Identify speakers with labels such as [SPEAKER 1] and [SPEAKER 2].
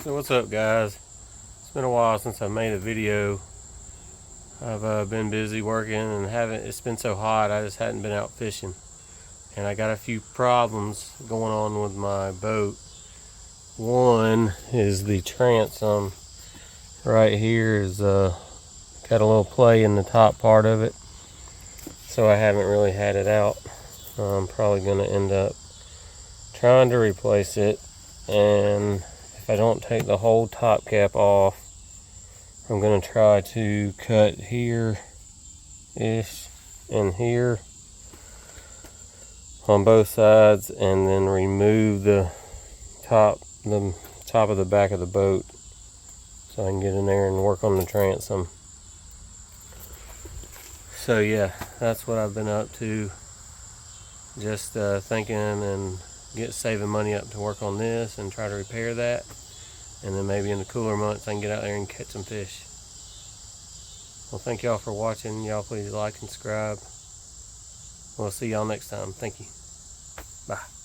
[SPEAKER 1] So what's up, guys? It's been a while since I made a video. I've been busy working and it's been so hot I just hadn't been out fishing, and I got a few problems going on with my boat. One is the transom right here is got a little play in the top part of it, so I haven't really had it out. I'm probably going to end up trying to replace it, and if I don't take the whole top cap off, I'm going to try to cut here ish and here on both sides, and then remove the top of the back of the boat so I can get in there and work on the transom. So yeah, that's what I've been up to, just thinking and saving money up to work on this and try to repair that, and then maybe in the cooler months I can get out there and catch some fish. Well, thank y'all for watching. Y'all please like and subscribe. We'll see y'all next time. Thank you. Bye.